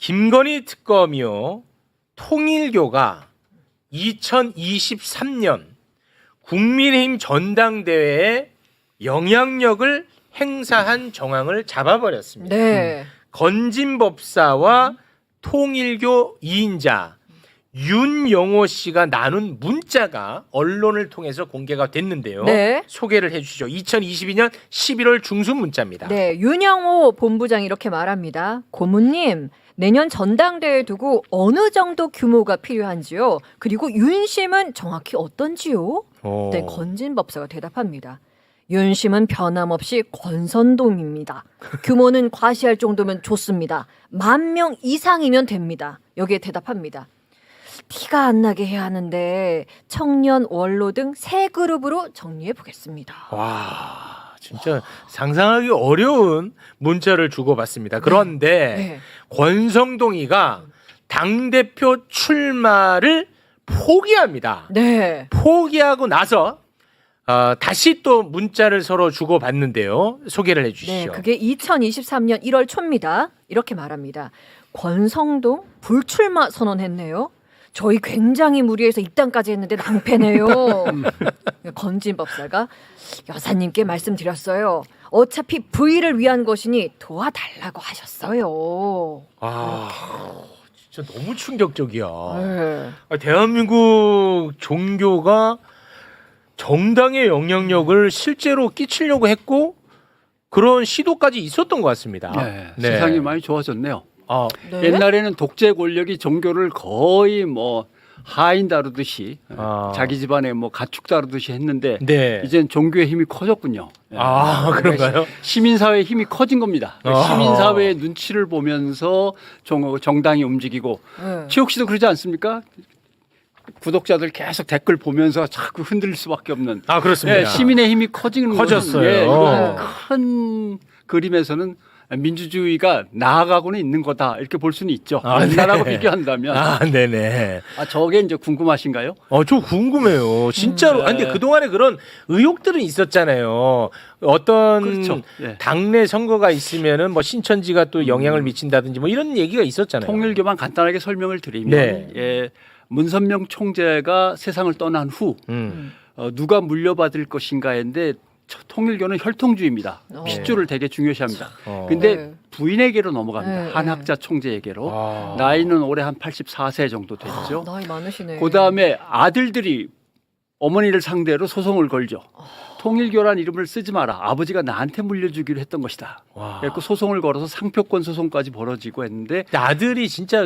김건희 특검이요. 통일교가 2023년 국민의힘 전당대회에 영향력을 행사한 정황을 잡아버렸습니다. 네. 건진법사와 통일교 2인자 윤영호 씨가 나눈 문자가 언론을 통해서 공개가 됐는데요. 네. 소개를 해주시죠. 2022년 11월 중순 문자입니다. 네, 윤영호 본부장이 이렇게 말합니다. 고모님, 내년 전당대회 두고 어느 정도 규모가 필요한지요? 그리고 윤심은 정확히 어떤지요? 네, 건진법사가 대답합니다. 윤심은 변함없이 권선동입니다. 규모는 과시할 정도면 좋습니다. 10,000명 이상이면 됩니다. 여기에 대답합니다. 티가 안 나게 해야 하는데 청년, 원로 등 세 그룹으로 정리해 보겠습니다. 와, 진짜 상상하기 어려운 문자를 주고받습니다. 그런데 네. 권성동이가 당대표 출마를 포기합니다. 네. 포기하고 나서 다시 또 문자를 서로 주고받는데요. 소개를 네, 해주시죠. 그게 2023년 1월 초입니다. 이렇게 말합니다. 권성동 불출마 선언했네요. 저희 굉장히 무리해서 입당까지 했는데 낭패네요. 건진법사가 여사님께 말씀드렸어요. 어차피 부의를 위한 것이니 도와달라고 하셨어요. 아, 진짜 너무 충격적이야. 네. 대한민국 종교가 정당의 영향력을 실제로 끼치려고 했고 그런 시도까지 있었던 것 같습니다. 네, 세상이 많이 좋아졌네요. 네? 옛날에는 독재 권력이 종교를 거의 뭐 하인 다루듯이 자기 집안에 뭐 가축 다루듯이 했는데 네. 이젠 종교의 힘이 커졌군요. 아, 그런가요? 시민사회의 힘이 커진 겁니다. 아. 시민사회의 눈치를 보면서 정당이 움직이고 네. 최욱 씨도 그러지 않습니까? 구독자들 계속 댓글 보면서 자꾸 흔들릴 수밖에 없는. 아, 그렇습니다. 예, 시민의 힘이 커지는 커졌어요. 예, 이건 네. 큰 그림에서는 민주주의가 나아가고는 있는 거다 이렇게 볼 수는 있죠. 아, 옛날하고 네. 비교한다면. 아, 네네. 저게 이제 궁금하신가요? 저 궁금해요. 진짜로. 아니, 근데 그동안에 그런 의혹들은 있었잖아요. 어떤 그렇죠. 예. 당내 선거가 있으면은 뭐 신천지가 또 영향을 미친다든지 뭐 이런 얘기가 있었잖아요. 통일교만 간단하게 설명을 드리면 네. 예, 문선명 총재가 세상을 떠난 후 누가 물려받을 것인가인데 통일교는 혈통주의입니다. 핏줄을 되게 중요시합니다. 근데 네. 부인에게로 넘어갑니다. 네, 한학자 총재에게로. 아. 나이는 올해 한 84세 정도 됐죠. 나이 많으시네. 그다음에 아들들이 어머니를 상대로 소송을 걸죠. 통일교란 이름을 쓰지 마라. 아버지가 나한테 물려주기로 했던 것이다. 와. 그래서 소송을 걸어서 상표권 소송까지 벌어지고 했는데 아들이 진짜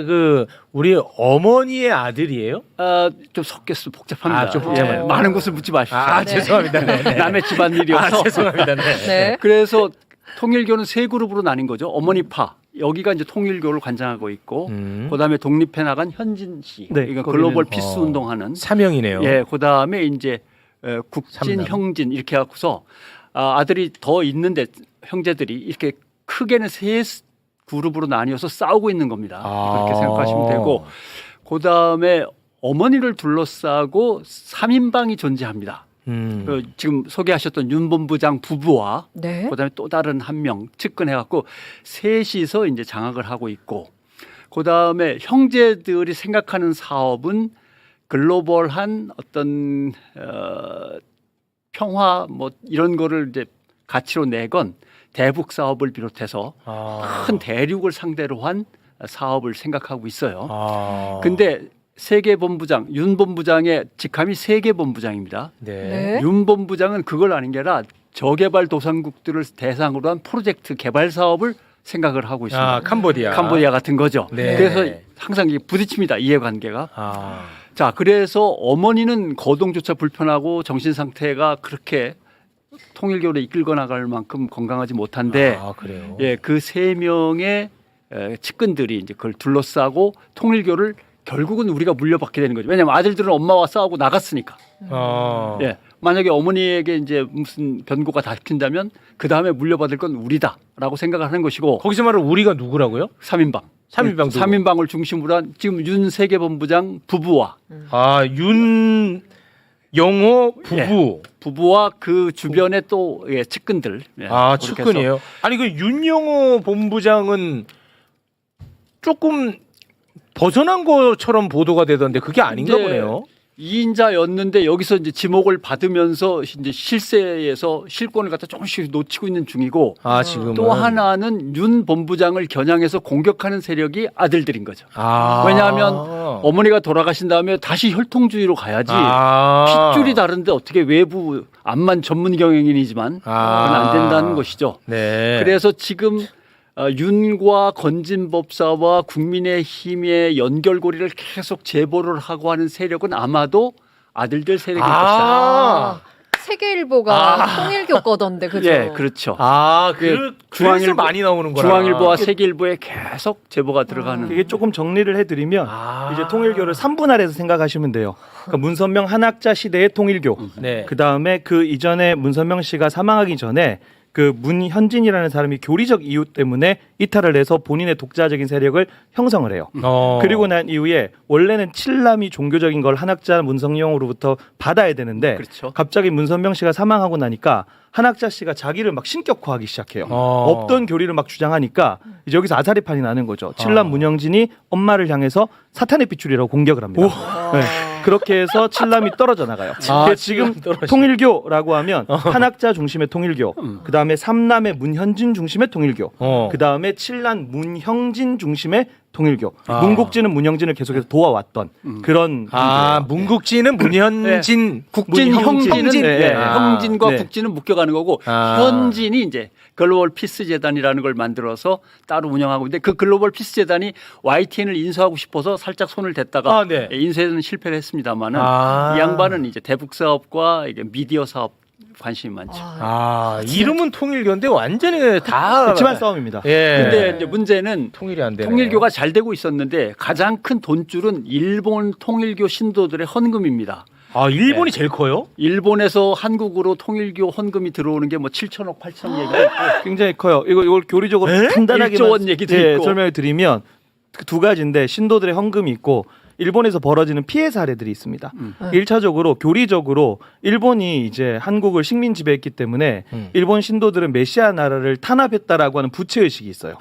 우리 어머니의 아들이에요? 좀 섞였어 복잡합니다. 좀 복잡해요. 많은 것을 묻지 마십시오. 네. 죄송합니다. 네. 남의 집안일이어서. 죄송합니다. 네. 네. 그래서 통일교는 세 그룹으로 나뉜 거죠. 어머니파. 여기가 이제 통일교를 관장하고 있고, 그다음에 독립해 나간 현진 씨, 네, 그러니까 거기는- 글로벌 피스 운동하는 사명이네요. 예, 그다음에 이제 국진, 삼남. 형진 이렇게 해갖고서 아들이 더 있는데 형제들이 이렇게 크게는 세 그룹으로 나뉘어서 싸우고 있는 겁니다. 그렇게 생각하시면 되고, 그다음에 어머니를 둘러싸고 3인방이 존재합니다. 지금 소개하셨던 윤 본부장 부부와 네. 그다음에 또 다른 한 명 측근해갖고 셋이서 이제 장악을 하고 있고, 그다음에 형제들이 생각하는 사업은 글로벌한 어떤 평화 뭐 이런 거를 이제 가치로 내건 대북 사업을 비롯해서 큰 대륙을 상대로 한 사업을 생각하고 있어요. 근데 세계 본부장 윤 본부장의 직함이 세계 본부장입니다. 네. 네. 윤 본부장은 그걸 아닌 게 아니라 저개발 도상국들을 대상으로 한 프로젝트 개발 사업을 생각을 하고 있습니다. 캄보디아. 같은 거죠. 네. 그래서 항상 이게 부딪힙니다. 이해관계가. 자, 그래서 어머니는 거동조차 불편하고 정신 상태가 그렇게 통일교를 이끌고 나갈 만큼 건강하지 못한데, 그래요. 예, 그 세 명의 측근들이 이제 그걸 둘러싸고 통일교를 결국은 우리가 물려받게 되는 거죠. 왜냐하면 아들들은 엄마와 싸우고 나갔으니까. 예, 만약에 어머니에게 이제 무슨 변고가 닥친다면 그 다음에 물려받을 건 우리다라고 생각을 하는 것이고. 거기서 말하는 우리가 누구라고요? 3인방. 3인방 누구? 3인방을 중심으로 한 지금 윤 세계본부장 부부와 윤영호 부부. 부부와 그 주변에 또 측근들. 그렇게 해서 측근이에요. 아니 그 윤영호 본부장은 조금 벗어난 것처럼 보도가 되던데 그게 아닌가 이제 보네요. 2인자였는데 여기서 이제 지목을 받으면서 이제 실세에서 실권을 갖다 조금씩 놓치고 있는 중이고 아 지금은 또 하나는 윤 본부장을 겨냥해서 공격하는 세력이 아들들인 거죠. 아. 왜냐하면 어머니가 돌아가신 다음에 다시 혈통주의로 가야지 핏줄이 다른데 어떻게 외부 암만 전문 경영인이지만 그건 안 된다는 것이죠. 네. 그래서 지금 윤과 건진법사와 국민의힘의 연결고리를 계속 제보를 하고 하는 세력은 아마도 아들들 세력일 것이다. 세계일보가 통일교 거던데 그죠? 예, 그렇죠. 그래서 중앙일보- 많이 나오는 거라. 중앙일보와 세계일보에 계속 제보가 들어가는. 이게 조금 정리를 해드리면 이제 통일교를 3분할해서 생각하시면 돼요. 그러니까 문선명 한학자 시대의 통일교. 네. 그 다음에 그 이전에 문선명 씨가 사망하기 전에 그 문현진이라는 사람이 교리적 이유 때문에 이탈을 해서 본인의 독자적인 세력을 형성을 해요. 그리고 난 이후에 원래는 칠남이 종교적인 걸 한학자 문성영으로부터 받아야 되는데 그렇죠. 갑자기 문선명 씨가 사망하고 나니까 한학자 씨가 자기를 막 신격화하기 시작해요. 없던 교리를 막 주장하니까 이제 여기서 아사리판이 나는 거죠. 칠남 문영진이 엄마를 향해서 사탄의 핏줄이라고 공격을 합니다. 네. 그렇게 해서 칠남이 떨어져 나가요. 그래서 지금 통일교라고 하면 한학자 중심의 통일교, 그 다음에 삼남의 문현진 중심의 통일교, 그 다음에 칠남 문형진 중심의 통일교. 문국진은 문형진을 계속해서 도와왔던 그런. 문국진은 문현진, 국진, 형진은 네. 형진과 네. 국진은 묶여가는 거고 현진이 이제 글로벌 피스 재단이라는 걸 만들어서 따로 운영하고 있는데 그 글로벌 피스 재단이 YTN을 인수하고 싶어서 살짝 손을 댔다가 네. 인수에는 실패를 했습니다만은 이 양반은 이제 대북 사업과 이게 미디어 사업 관심이 많죠. 이름은 통일교인데 완전히 다 집안 싸움입니다. 예. 근데 이제 문제는 통일이 안 되네. 통일교가 잘 되고 있었는데 가장 큰 돈줄은 일본 통일교 신도들의 헌금입니다. 일본이 제일 커요? 일본에서 한국으로 통일교 헌금이 들어오는 게 뭐 7천억, 8천억 얘기가 있고 굉장히 커요. 이걸 교리적으로 간단하게 1조 원 얘기도 있고. 설명을 드리면 그 두 가지인데 신도들의 헌금이 있고 일본에서 벌어지는 피해 사례들이 있습니다. 1차적으로 교리적으로 일본이 이제 한국을 식민 지배했기 때문에 일본 신도들은 메시아 나라를 탄압했다라고 하는 부채 의식이 있어요.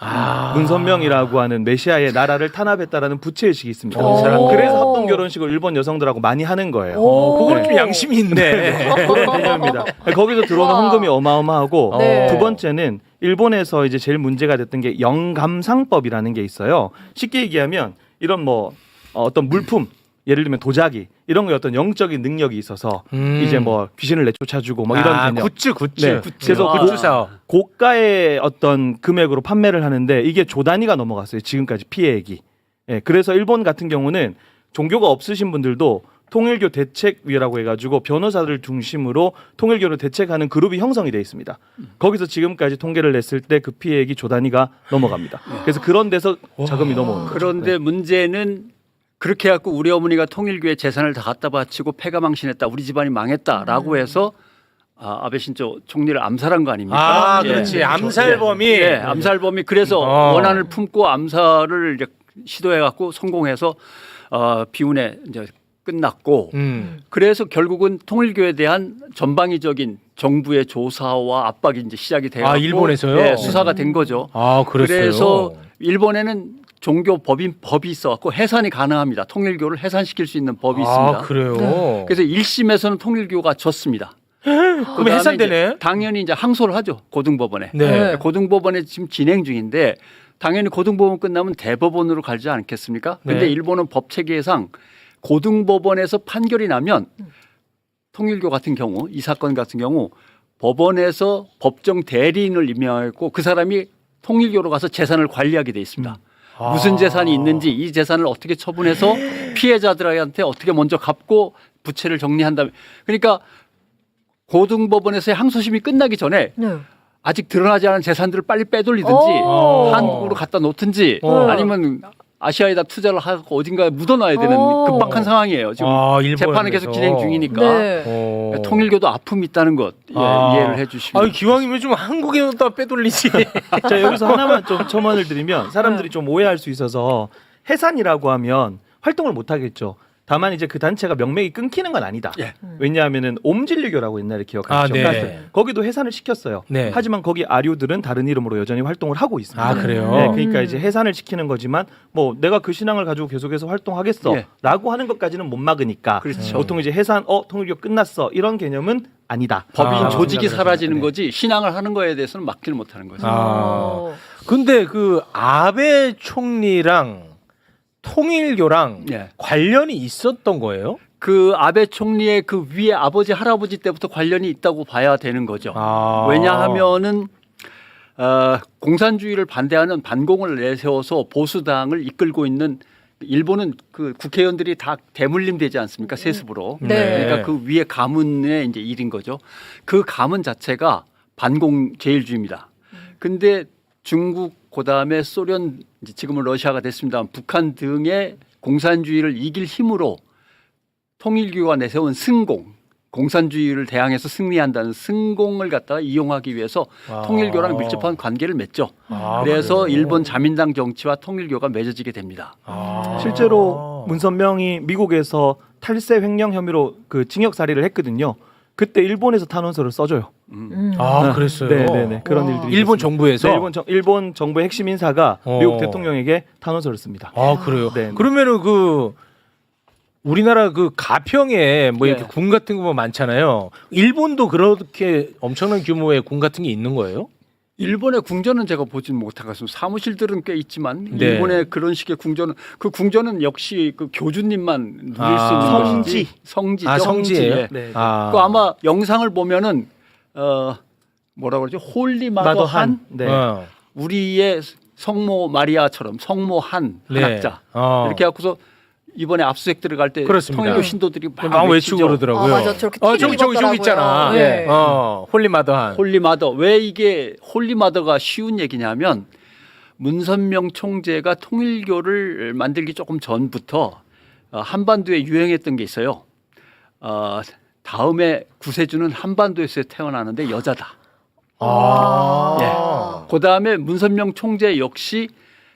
문선명이라고 하는 메시아의 나라를 탄압했다라는 부채 의식이 있습니다. 그래서 합동 결혼식을 일본 여성들하고 많이 하는 거예요. 그건 좀 양심이 있네. 그런 개념입니다. 거기서 들어오는 헌금이 어마어마하고 네. 두 번째는 일본에서 이제 제일 문제가 됐던 게 영감상법이라는 게 있어요. 쉽게 얘기하면 이런 뭐 어떤 물품 예를 들면 도자기 이런 거 어떤 영적인 능력이 있어서 이제 뭐 귀신을 내쫓아주고 뭐 이런 개념. 굿즈. 네. 그래서 굿즈 사업. 고가의 어떤 금액으로 판매를 하는데 이게 조 단위가 넘어갔어요. 지금까지 피해액이. 예, 그래서 일본 같은 경우는 종교가 없으신 분들도 통일교 대책위라고 해가지고 변호사들 중심으로 통일교를 대책하는 그룹이 형성이 돼 있습니다. 거기서 지금까지 통계를 냈을 때 그 피해액이 조 단위가 넘어갑니다. 그래서 그런 데서 자금이 넘어오는 거죠. 그런데 문제는 그렇게 해갖고 우리 어머니가 통일교에 재산을 다 갖다 바치고 패가망신했다. 우리 집안이 망했다라고 해서 아베 신조 총리를 암살한 거 아닙니까? 그렇지. 암살범이. 예, 암살범이 그래서 원한을 품고 암살을 이제 시도해갖고 성공해서 비운에 이제 끝났고 그래서 결국은 통일교에 대한 전방위적인 정부의 조사와 압박이 이제 시작이 돼서 일본에서요? 예, 수사가 된 거죠. 그랬어요. 그래서 일본에는 종교 법이 있어갖고 해산이 가능합니다. 통일교를 해산시킬 수 있는 법이 있습니다. 그래요. 그래서 1심에서는 통일교가 졌습니다. 그럼 해산되네. 당연히 이제 항소를 하죠. 고등법원에. 네. 고등법원에 지금 진행 중인데 당연히 고등법원 끝나면 대법원으로 가지 않겠습니까? 근데 네. 일본은 법 체계상 고등법원에서 판결이 나면 통일교 같은 경우 이 사건 같은 경우 법원에서 법정 대리인을 임명했고 그 사람이 통일교로 가서 재산을 관리하게 돼 있습니다. 무슨 재산이 있는지 이 재산을 어떻게 처분해서 피해자들한테 어떻게 먼저 갚고 부채를 정리한다. 그러니까 고등법원에서의 항소심이 끝나기 전에 아직 드러나지 않은 재산들을 빨리 빼돌리든지 한국으로 갖다 놓든지 아니면 아시아에다 투자를 하고 어딘가에 묻어놔야 되는 급박한 상황이에요. 지금 재판은 계속 진행 중이니까 통일교도 아픔이 있다는 것 이해를 해주시면. 기왕이면 좀 한국에다 빼돌리지. 자, 여기서 하나만 좀 첨언을 드리면 사람들이 좀 오해할 수 있어서 해산이라고 하면 활동을 못 하겠죠. 다만 이제 그 단체가 명맥이 끊기는 건 아니다. 예. 왜냐하면은 옴진리교라고 옛날에 기억하시죠? 네. 그러니까 거기도 해산을 시켰어요. 네. 하지만 거기 아류들은 다른 이름으로 여전히 활동을 하고 있습니다. 아, 그래요? 네, 그러니까 이제 해산을 시키는 거지만 뭐 내가 그 신앙을 가지고 계속해서 활동하겠어라고 하는 것까지는 못 막으니까 그렇죠. 보통 이제 해산 통일교 끝났어 이런 개념은 아니다. 법인 조직이 생각을 사라지는 하십니다. 거지 신앙을 하는 거에 대해서는 막지는 못하는 거죠. 아. 근데 그 아베 총리랑 통일교랑 예. 관련이 있었던 거예요? 그 아베 총리의 그 위에 아버지 할아버지 때부터 관련이 있다고 봐야 되는 거죠. 아. 왜냐하면은 공산주의를 반대하는 반공을 내세워서 보수당을 이끌고 있는 일본은 그 국회의원들이 다 대물림되지 않습니까? 세습으로. 네. 그러니까 그 위에 가문의 이제 일인 거죠. 그 가문 자체가 반공 제일주의입니다. 근데 중국 그다음에 소련 이제 지금은 러시아가 됐습니다만 북한 등의 공산주의를 이길 힘으로 통일교가 내세운 승공, 공산주의를 대항해서 승리한다는 승공을 갖다가 이용하기 위해서 아. 통일교랑 밀접한 관계를 맺죠. 아, 그래서 그래요? 일본 자민당 정치와 통일교가 맺어지게 됩니다. 아. 실제로 문선명이 미국에서 탈세 횡령 혐의로 그 징역 살이를 했거든요. 그때 일본에서 탄원서를 써줘요. 아, 그랬어요? 네네네 그런 와. 일들이 일본 있었습니다. 정부에서? 네, 일본 정부의 핵심 인사가 미국 대통령에게 탄원서를 씁니다. 아, 그래요? 네. 그러면은 그 우리나라 그 가평에 뭐 이렇게 네. 군 같은 거 많잖아요. 일본도 그렇게 엄청난 규모의 군 같은 게 있는 거예요? 일본의 궁전은 제가 보진 못하겠습니다. 사무실들은 꽤 있지만 네. 일본의 그런 식의 궁전은 그 궁전은 역시 그 교주님만 누릴 아. 수 있는 성지. 거지. 성지죠. 아, 성지예요? 예. 네. 아. 그 아마 영상을 보면은 뭐라 그러죠? 홀리 마더 한 네. 어. 우리의 성모 마리아처럼 성모 한 네. 한학자 어. 이렇게 해갖고서 이번에 압수수색 들어갈 때 그렇습니다. 통일교 신도들이 막 막 외치고 외치죠. 그러더라고요. 아, 맞아. 저렇게 티를 저기 입었더라고요. 있잖아. 네. 홀리마더한. 홀리마더. 왜 이게 홀리마더가 쉬운 얘기냐면 문선명 총재가 통일교를 만들기 조금 전부터 한반도에 유행했던 게 있어요. 다음에 구세주는 한반도에서 태어나는데 여자다. 아. 그 다음에 문선명 총재 역시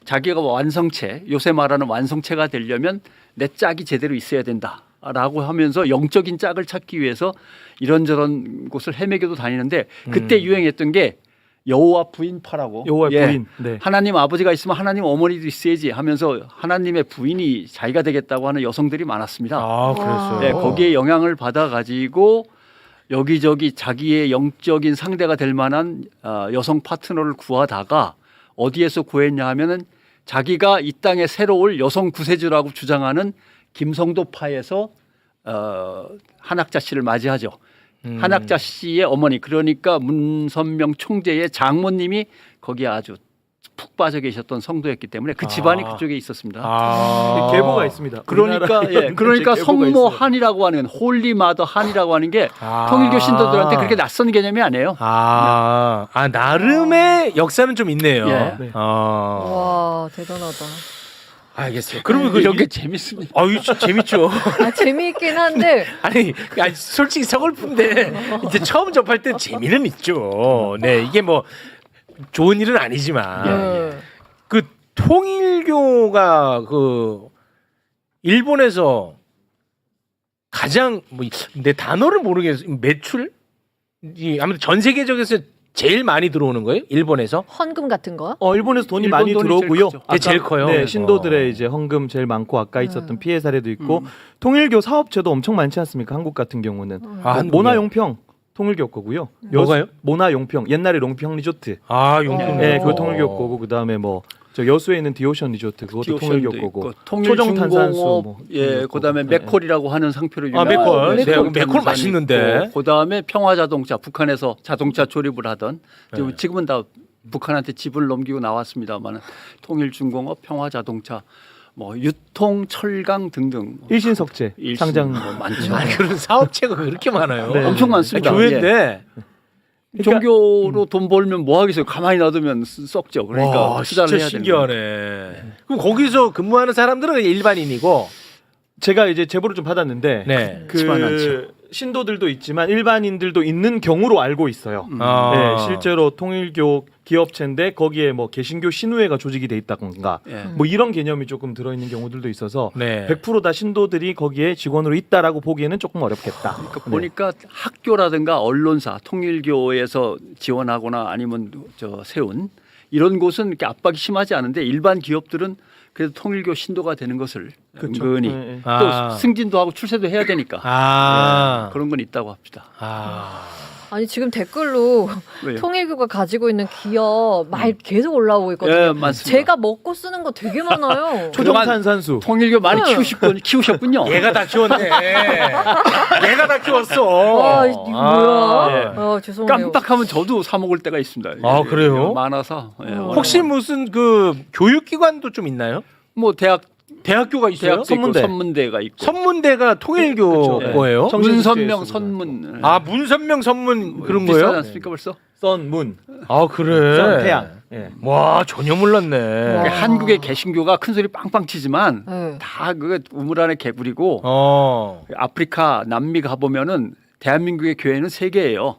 자기가 완성체, 요새 말하는 완성체가 되려면 내 짝이 제대로 있어야 된다라고 하면서 영적인 짝을 찾기 위해서 이런저런 곳을 헤매겨도 다니는데 그때 유행했던 게 여호와 부인파라고. 여호와의 부인. 네. 하나님 아버지가 있으면 하나님 어머니도 있어야지 하면서 하나님의 부인이 자기가 되겠다고 하는 여성들이 많았습니다. 아, 그랬어요. 네, 거기에 영향을 받아 가지고 여기저기 자기의 영적인 상대가 될 만한 여성 파트너를 구하다가 어디에서 구했냐 하면은 자기가 이 땅에 새로 올 여성 구세주라고 주장하는 김성도파에서 한학자 씨를 맞이하죠. 한학자 씨의 어머니 그러니까 문선명 총재의 장모님이 거기에 아주 푹 빠져 계셨던 성도였기 때문에 그 집안이 그쪽에 있었습니다. 아. 계보가 있습니다. 그러니까 우리나라에 그러니까 계보가 성모 있어요. 한이라고 하는 홀리마더 한이라고 하는 게 아. 통일교 신도들한테 그렇게 낯선 개념이 아니에요. 나름의 역사는 좀 있네요. 예. 네. 와, 대단하다. 알겠어요. 그러면 그 이런 게 재밌습니다. 아유, 재밌죠. 아, 재미있긴 한데 아니, 솔직히 서글픈데 이제 처음 접할 땐 재미는 있죠. 네, 이게 뭐 좋은 일은 아니지만 그 통일교가 그 일본에서 가장 뭐 내 단어를 모르겠어. 매출 아무튼 전 세계적에서 제일 많이 들어오는 거예요? 일본에서? 헌금 같은 거? 일본에서 돈이 일본 많이 돈이 들어오고요. 제일 크죠. 그게 제일 커요? 네, 신도들의 어. 이제 헌금 제일 많고 아까 있었던 피해 사례도 있고 통일교 사업체도 엄청 많지 않습니까? 한국 같은 경우는 한국이요? 모나용평 통일교 거고요. 뭐가요? 모나용평 옛날에 롱평 리조트. 아, 용평. 네, 그거 통일교 거고 그다음에 뭐 저 여수에 있는 디오션 리조트 그것도 통일교 거고. 초정탄산수 뭐 예, 그런 거 그다음에 거고. 맥콜이라고 하는 상표로 아, 유명한 맥콜. 네, 맥콜 맥콜 탄산이 맛있는데. 있고, 그다음에 평화자동차 북한에서 자동차 조립을 하던 네. 지금은 다 북한한테 집을 넘기고 나왔습니다만 통일중공업, 평화자동차, 뭐 유통, 철강 등등 일신석재 상장 뭐 많죠. 아니, 그런 사업체가 그렇게 많아요. 네. 엄청 많습니다. 교회인데. 종교로 돈 벌면 뭐 하겠어요? 가만히 놔두면 썩죠. 그러니까 와, 투자를 진짜 해야 됩니다. 신기하네. 그럼 거기서 근무하는 사람들은 일반인이고. 제가 이제 제보를 좀 받았는데 네. 그렇지만 그 않죠. 신도들도 있지만 일반인들도 있는 경우로 알고 있어요. 네, 실제로 통일교 기업체인데 거기에 뭐 개신교 신우회가 조직이 돼 있다던가 예. 뭐 이런 개념이 조금 들어있는 경우들도 있어서 네. 100% 다 신도들이 거기에 직원으로 있다라고 보기에는 조금 어렵겠다. 그러니까 보니까 학교라든가 언론사, 통일교에서 지원하거나 아니면 저 세운 이런 곳은 이렇게 압박이 심하지 않은데 일반 기업들은 그래도 통일교 신도가 되는 것을 그렇죠. 은근히 네, 네. 또 아. 승진도 하고 출세도 해야 되니까 아. 예, 그런 건 있다고 합시다. 아니 지금 댓글로 왜요? 통일교가 가지고 있는 기업 말 계속 올라오고 있거든요. 예, 맞습니다. 제가 먹고 쓰는 거 되게 많아요. 초정탄산수. 통일교 많이 네. 키우셨군요. 얘가 다 키웠네. 얘가 다 키웠어. 아, 이거 뭐야? 예. 죄송해요. 깜빡하면 저도 사 먹을 때가 있습니다. 아, 그래요? 많아서. 예, 혹시 무슨 그 교육기관도 좀 있나요? 뭐 대학교가 있어요? 대학도 있고 선문대가 있고 선문대가 통일교 그렇죠. 거예요? 청- 문선명 정신주의에서 선문. 아 문선명 선문 그런 비싸지 거예요? 않습니까 벌써? 썬문, 아 그래. 썬태양. 예. 와 전혀 몰랐네. 와. 한국의 개신교가 큰 소리 빵빵 치지만 네. 다 그거 우물 안에 개구리고 어. 아프리카 남미 가보면은 대한민국의 교회는 세 개예요.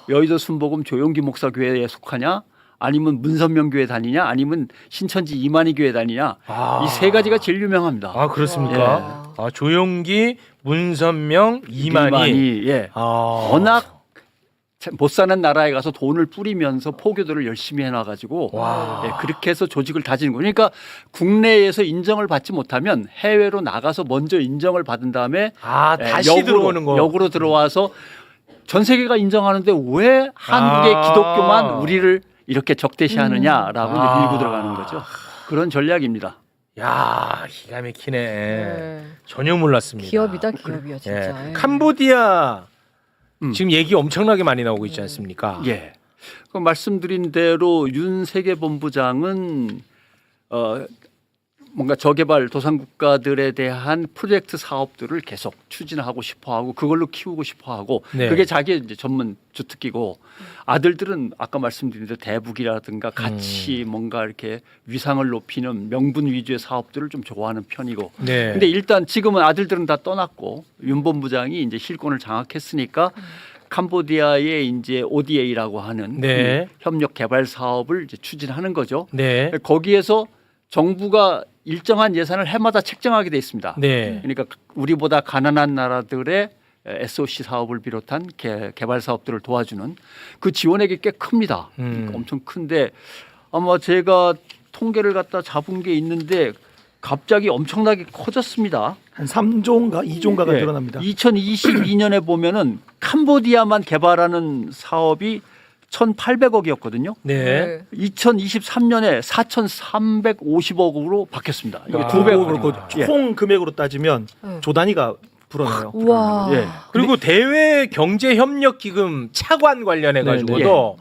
여의도 순복음 조용기 목사 교회에 속하냐, 아니면 문선명 교회 다니냐, 아니면 신천지 이만희 교회 다니냐. 아. 이 세 가지가 제일 유명합니다. 아 그렇습니까? 아 조용기, 문선명, 이만희. 예. 아. 워낙 못 사는 나라에 가서 돈을 뿌리면서 포교들을 열심히 해놔가지고 와. 예, 그렇게 해서 조직을 다지는 거예요. 그러니까 국내에서 인정을 받지 못하면 해외로 나가서 먼저 인정을 받은 다음에 아 예, 다시 들어오는 거. 역으로 들어와서 전 세계가 인정하는데 왜 한국의 아. 기독교만 우리를 이렇게 적대시하느냐라고 이제 아. 밀고 들어가는 거죠. 그런 전략입니다. 야 기가 막히네. 네. 전혀 몰랐습니다. 기업이다 기업이야 진짜. 예. 예. 캄보디아 음. 지금 얘기 엄청나게 많이 나오고 있지 않습니까? 예. 그 말씀드린 대로 윤 세계본부장은 뭔가 저개발 도상국가들에 대한 프로젝트 사업들을 계속 추진하고 싶어하고 그걸로 키우고 싶어하고 네. 그게 자기의 이제 전문 주특기고 아들들은 아까 말씀드린 대로 대북이라든가 같이 뭔가 이렇게 위상을 높이는 명분 위주의 사업들을 좀 좋아하는 편이고 네. 근데 일단 지금은 아들들은 다 떠났고 윤 본부장이 이제 실권을 장악했으니까 캄보디아의 이제 ODA라고 하는 네. 그 협력 개발 사업을 이제 추진하는 거죠. 네. 거기에서 정부가 일정한 예산을 해마다 책정하게 돼 있습니다. 네. 그러니까 우리보다 가난한 나라들의 SOC 사업을 비롯한 개발 사업들을 도와주는 그 지원액이 꽤 큽니다. 엄청 큰데 아마 제가 통계를 갖다 잡은 게 있는데 갑자기 엄청나게 커졌습니다. 한 3조인가 2조인가가 예. 늘어납니다. 2022년에 보면은 캄보디아만 개발하는 사업이 1,800억이었거든요. 네. 2023년에 4,350억으로 바뀌었습니다. 이게 아, 200억으로. 총 금액으로 따지면 네. 조 단위가 불어나요. 우와. 예. 그리고 대외 경제 협력 기금 차관 관련해 가지고도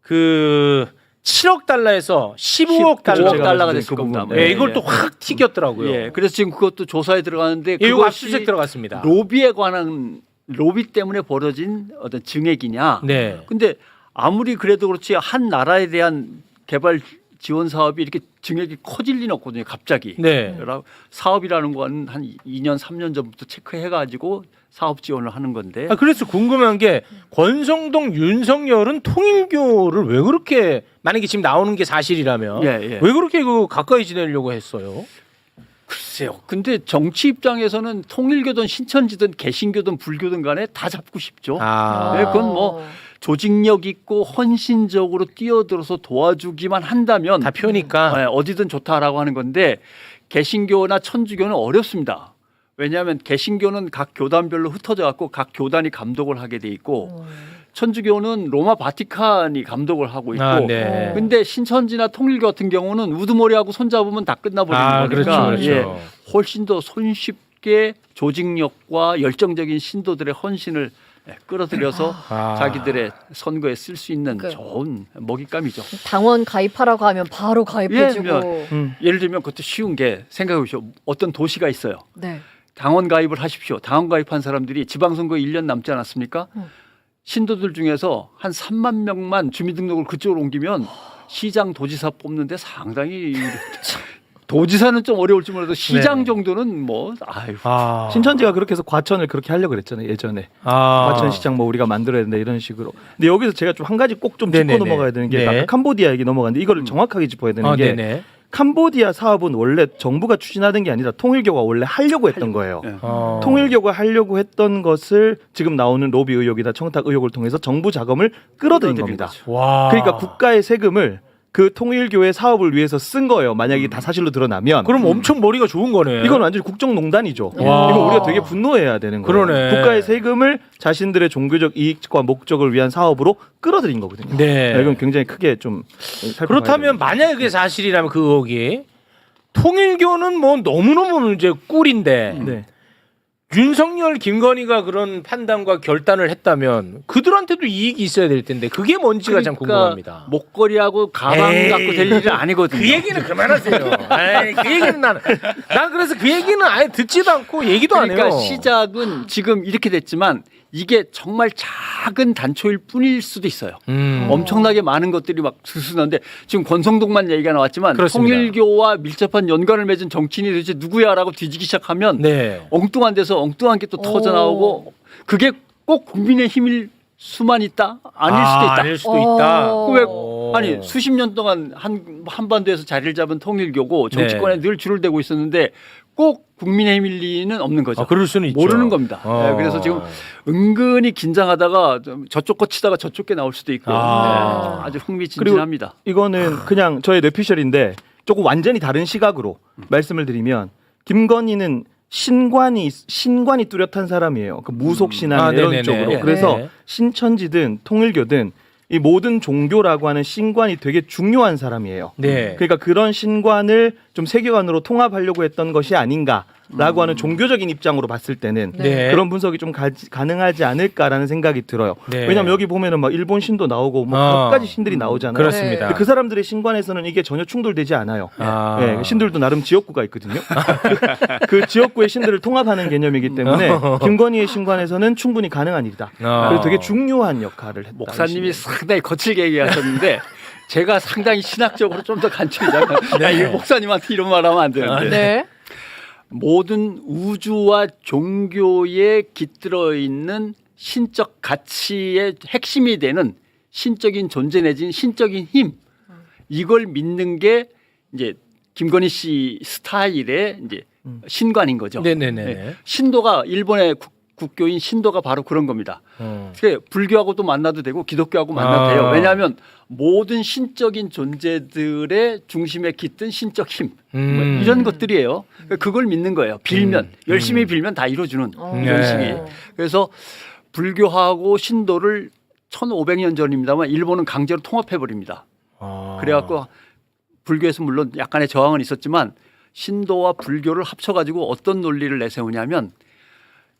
그 7억 달러에서 15억 달러 15억 달러가 됐을 그 겁니다. 부분. 예, 예, 이걸 예. 또 확 튀겼더라고요. 예. 그래서 지금 그것도 조사에 들어가는데 예, 이거 그것이 압수수색 들어갔습니다. 로비에 관한 로비 때문에 벌어진 어떤 증액이냐. 네. 근데 아무리 그래도 그렇지 한 나라에 대한 개발 지원 사업이 이렇게 증액이 커질 리는 없거든요. 갑자기. 네. 사업이라는 건 한 2년 3년 전부터 체크해 가지고 사업 지원을 하는 건데. 아, 그래서 궁금한 게 권성동 윤석열은 통일교를 왜 그렇게 만약에 지금 나오는 게 사실이라면 예, 예. 왜 그렇게 그 가까이 지내려고 했어요? 글쎄요. 근데 정치 입장에서는 통일교든 신천지든 개신교든 불교든 간에 다 잡고 싶죠. 아. 네, 그건 뭐 조직력 있고 헌신적으로 뛰어들어서 도와주기만 한다면 다 표니까. 네, 어디든 좋다라고 하는 건데 개신교나 천주교는 어렵습니다. 왜냐하면 개신교는 각 교단별로 흩어져 갖고 각 교단이 감독을 하게 돼 있고 천주교는 로마 바티칸이 감독을 하고 있고 아, 네. 근데 신천지나 통일교 같은 경우는 우두머리하고 손잡으면 다 끝나버리는 아, 거니까 그렇죠. 그렇죠. 훨씬 더 손쉽게 조직력과 열정적인 신도들의 헌신을 끌어들여서 아. 자기들의 선거에 쓸 수 있는 그- 좋은 먹잇감이죠. 당원 가입하라고 하면 바로 가입해주고. 예, 예를 들면 그것도 쉬운 게 생각해 보시오. 어떤 도시가 있어요. 네. 당원 가입을 하십시오. 당원 가입한 사람들이 지방선거 1년 남지 않았습니까? 신도들 중에서 한 3만 명만 주민등록을 그쪽으로 옮기면 시장 도지사 뽑는데 상당히 도지사는 좀 어려울지 몰라도 시장 네. 정도는 뭐 아유. 신천지가 그렇게 해서 과천을 그렇게 하려고 그랬잖아요 예전에. 과천시장 뭐 우리가 만들어야 된다 이런 식으로. 근데 여기서 제가 좀 한 가지 꼭 좀 짚고 네네네. 넘어가야 되는 게 네. 아까 캄보디아 얘기 넘어갔는데 이거를 정확하게 짚어야 되는 게 네네. 캄보디아 사업은 원래 정부가 추진하던 게 아니라 통일교가 원래 하려고 했던 거예요. 네. 통일교가 하려고 했던 것을 지금 나오는 로비 의혹이나 청탁 의혹을 통해서 정부 자금을 끌어들인 끌어들인 겁니다. 거죠. 와. 그러니까 국가의 세금을 그 통일교의 사업을 위해서 쓴 거예요. 만약에 다 사실로 드러나면 그럼 엄청 머리가 좋은 거네. 이건 완전히 국정농단이죠. 와. 이거 우리가 되게 분노해야 되는 거예요. 그러네. 국가의 세금을 자신들의 종교적 이익과 목적을 위한 사업으로 끌어들인 거거든요. 네. 이건 굉장히 크게 좀 살펴봐야 그렇다면 됩니다. 만약에 그게 사실이라면 그 의혹이 통일교는 뭐 너무너무 이제 꿀인데 네. 윤석열, 김건희가 그런 판단과 결단을 했다면 그들한테도 이익이 있어야 될 텐데 그게 뭔지가 참 궁금합니다. 목걸이하고 가방 에이, 갖고 될 일은 아니거든요. 그 얘기는 그만하세요. 아이, 그 얘기는 난 그래서 그 얘기는 아예 듣지도 않고 얘기도 안 해요. 그러니까 시작은 지금 이렇게 됐지만 이게 정말 작은 단초일 뿐일 수도 있어요. 엄청나게 많은 것들이 막 수순한데 지금 권성동만 얘기가 나왔지만 그렇습니다. 통일교와 밀접한 연관을 맺은 정치인이 도대체 누구야라고 뒤지기 시작하면 네. 엉뚱한 데서 엉뚱한 게 또 터져 나오고 그게 꼭 국민의힘일 수만 있다? 아닐 수도 있다. 아닐 수도 있다. 왜 오. 아니 수십 년 동안 한반도에서 자리를 잡은 통일교고 정치권에 네. 늘 줄을 대고 있었는데 꼭 국민의힘일 리는 없는 거죠. 아, 그럴 수는 있죠. 모르는 겁니다. 네, 그래서 지금 은근히 긴장하다가 좀 저쪽 거 치다가 저쪽 게 나올 수도 있고 아. 네, 아주 흥미진진합니다. 이거는 그냥 저의 뇌피셜인데 조금 완전히 다른 시각으로 말씀을 드리면 김건희는 신관이 뚜렷한 사람이에요. 그 무속 신앙 이런 네네네. 쪽으로. 네. 그래서 네. 신천지든 통일교든 이 모든 종교라고 하는 신관이 되게 중요한 사람이에요. 네. 그러니까 그런 신관을 좀 세계관으로 통합하려고 했던 것이 아닌가라고 하는 종교적인 입장으로 봤을 때는 네. 그런 분석이 좀 가능하지 않을까라는 생각이 들어요. 네. 왜냐하면 여기 보면은 막 일본 신도 나오고 뭐 몇 가지 신들이 나오잖아요. 그렇습니다. 근데 그 사람들의 신관에서는 이게 전혀 충돌되지 않아요. 아. 예, 신들도 나름 지역구가 있거든요. 그 지역구의 신들을 통합하는 개념이기 때문에 김건희의 신관에서는 충분히 가능한 일이다. 그래서 되게 중요한 역할을 했다. 목사님이 상당히 거칠게 얘기하셨는데 제가 상당히 신학적으로 좀 더 간추리자면 이 목사님한테 이런 말하면 안 되는데 네. 모든 우주와 종교에 깃들어 있는 신적 가치의 핵심이 되는 신적인 존재 내지는 신적인 힘 이걸 믿는 게 이제 김건희 씨 스타일의 이제 신관인 거죠. 네네네. 네. 신도가 일본의 국교인 신도가 바로 그런 겁니다. 그래서 불교하고도 만나도 되고 기독교하고 만나도 돼요. 왜냐하면 모든 신적인 존재들의 중심에 깃든 신적 힘 뭐 이런 것들이에요. 그걸 믿는 거예요. 빌면 열심히 빌면 다 이루어주는 이런 네. 식이. 그래서 불교하고 신도를 1500년 전입니다만 일본은 강제로 통합해 버립니다. 그래갖고 불교에서 물론 약간의 저항은 있었지만 신도와 불교를 합쳐가지고 어떤 논리를 내세우냐면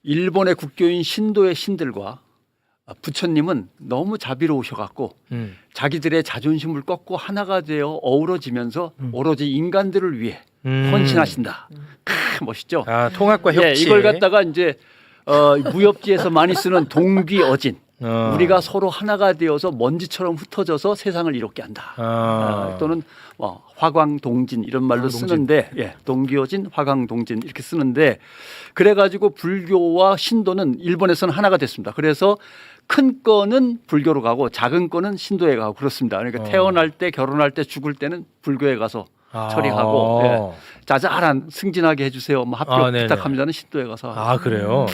일본의 국교인 신도의 신들과 부처님은 너무 자비로우셔갖고 자기들의 자존심을 꺾고 하나가 되어 어우러지면서 오로지 인간들을 위해 헌신하신다. 멋있죠? 아, 통합과 협치. 예, 이걸 갖다가 이제 무협지에서 많이 쓰는 동귀어진. 우리가 서로 하나가 되어서 먼지처럼 흩어져서 세상을 이롭게 한다. 또는 화광동진 이런 말로 쓰는데 동기어진 화광동진 이렇게 쓰는데 그래가지고 불교와 신도는 일본에서는 하나가 됐습니다. 그래서 큰 거는 불교로 가고 작은 거는 신도에 가고 그렇습니다. 그러니까 태어날 때 결혼할 때 죽을 때는 불교에 가서 처리하고 자잘한 승진하게 해주세요. 뭐 합격 네네. 부탁합니다는 신도에 가서 아, 그래요?